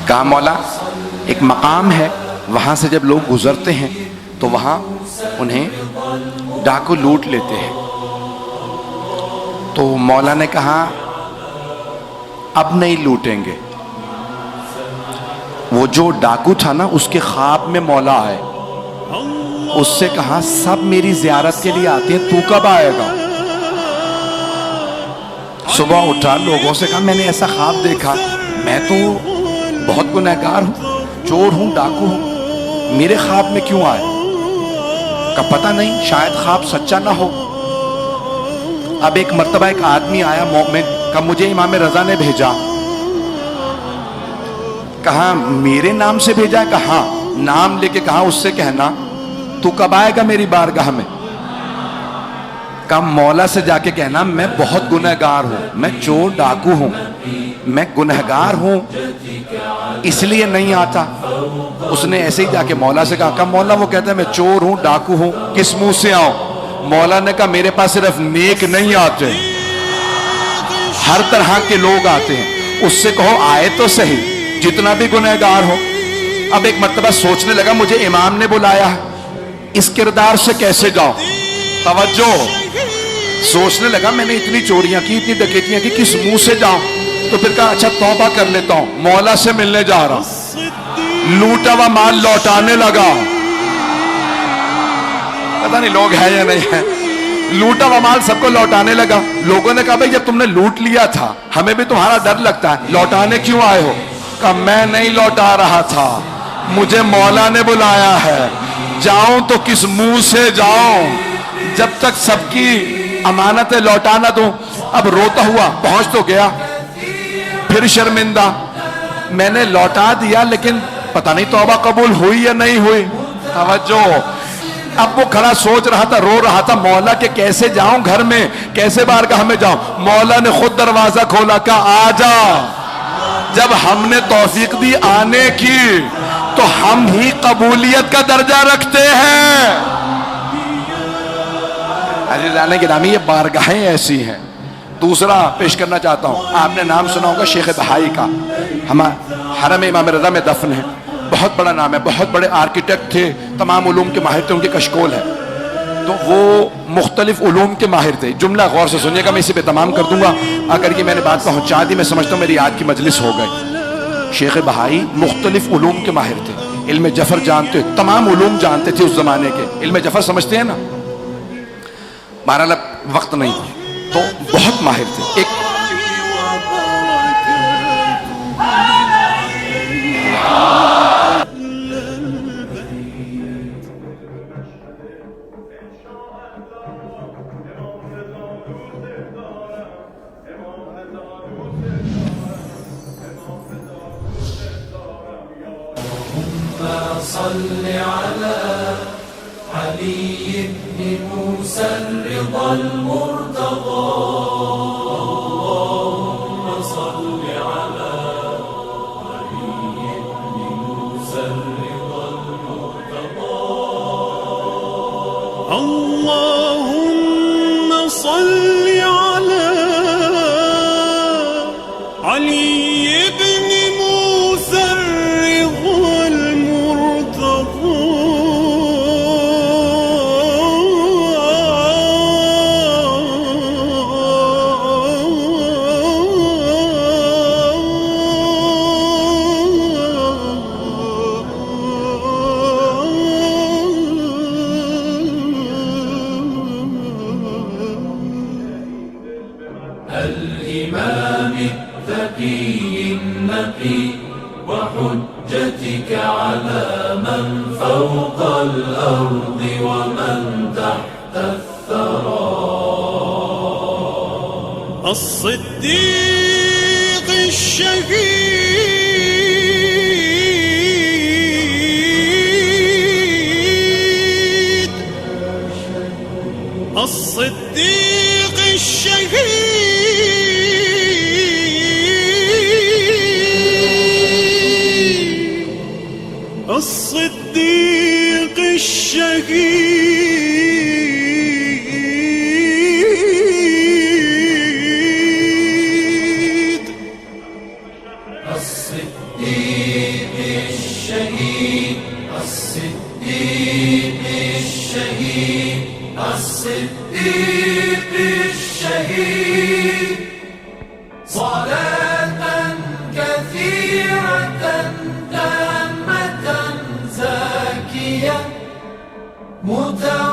کہا مولا ایک مقام ہے، وہاں سے جب لوگ گزرتے ہیں تو وہاں انہیں ڈاکو لوٹ لیتے ہیں۔ تو مولا نے کہا اب نہیں لوٹیں گے۔ وہ جو ڈاکو تھا نا، اس کے خواب میں مولا آئے، اس سے کہا سب میری زیارت کے لیے آتے ہیں، تو کب آئے گا؟ صبح اٹھا، لوگوں سے کہا میں نے ایسا خواب دیکھا، میں تو بہت گنہگار ہوں، چور ہوں، ڈاکو ہوں، میرے خواب میں کیوں آئے؟ کہ پتہ نہیں، شاید خواب سچا نہ ہو۔ اب ایک مرتبہ ایک آدمی آیا مومن، کہ مجھے امام رضا نے بھیجا۔ کہا میرے نام سے بھیجا؟ کہا نام لے کے کہا اس سے کہنا تو کب آئے گا میری بارگاہ میں؟ کہا مولا سے جا کے کہنا میں بہت گنہگار ہوں، میں چور ڈاکو ہوں، میں گنہگار ہوں، اس لیے نہیں آتا۔ اس نے ایسے ہی جا کے مولا سے کہا مولا وہ کہتا ہے میں چور ہوں ڈاکو ہوں، کس منہ سے آؤں؟ مولا نے کہا میرے پاس صرف نیک نہیں آتے، ہر طرح کے لوگ آتے ہیں، اس سے کہو آئے تو صحیح جتنا بھی گنہگار ہو۔ اب ایک مرتبہ سوچنے لگا مجھے امام نے بلایا ہے، اس کردار سے کیسے جاؤں؟ توجہ، سوچنے لگا میں نے اتنی چوریاں کی، اتنی ڈکیتیاں کی، کس منہ سے جاؤں؟ تو پھر کہا اچھا توبہ کر لیتا ہوں، مولا سے ملنے جا رہا ہوں۔ لوٹا ہوا مال لوٹانے لگا، پتہ نہیں لوگ ہیں یا نہیں ہیں، لوٹا ہوا مال سب کو لوٹانے لگا۔ لوگوں نے کہا بھئی جب تم نے لوٹ لیا تھا ہمیں بھی تمہارا ڈر لگتا ہے، لوٹانے کیوں آئے ہو؟ کہا میں نہیں لوٹا رہا تھا، مجھے مولا نے بلایا ہے، جاؤں تو کس منہ سے جاؤں؟ جب تک سب کی امانتیں لوٹانا دوں۔ اب روتا ہوا پہنچ تو گیا، پھر شرمندہ، میں نے لوٹا دیا لیکن پتہ نہیں توبہ قبول ہوئی یا نہیں ہوئی۔ توجہ، اب وہ کھڑا سوچ رہا تھا، رو رہا تھا مولا کہ کیسے جاؤں گھر میں، کیسے بارگاہ میں جاؤں؟ مولا نے خود دروازہ کھولا، کہا آ جا۔ جب ہم نے توفیق دی آنے کی تو ہم ہی قبولیت کا درجہ رکھتے ہیں۔ عزیزان گرامی یہ بارگاہیں ایسی ہیں۔ دوسرا پیش کرنا چاہتا ہوں، آپ نے نام سنا ہوگا شیخ بہائی کا، حرم امام رضا میں دفن ہے، بہت بڑا نام ہے، بہت بڑے آرکیٹیکٹ تھے، تمام علوم کے ماہر تھے، ان کے کشکول ہے، تو وہ مختلف علوم کے ماہر تھے۔ جملہ غور سے سنیے گا، میں اسی پہ تمام کر دوں گا، اگر یہ میں نے بات پہنچا دی میں سمجھتا ہوں میری آج کی مجلس ہو گئی۔ شیخ بہائی مختلف علوم کے ماہر تھے، علم جفر جانتے، تمام علوم جانتے تھے اس زمانے کے، علم جفر سمجھتے ہیں نا، بہرحال وقت نہیں تو بہت ماہر تھے۔ ایک صل على علي بن موسى الرضا المرتضى اللهم صل على علي بن موسى الرضا المرتضى اللهم صل على علي بن موسى الرضا المرتضى الإمام التقي النقي وحجتك على من فوق الأرض ومن تحت الثرى الصديق الشهيد الصديق الشهيد الصديق الشهيد الصديق الصديق الشهيد الصديق الشهيد الصديق الشهيد صلاة كثيرة تامة زاكية متعالية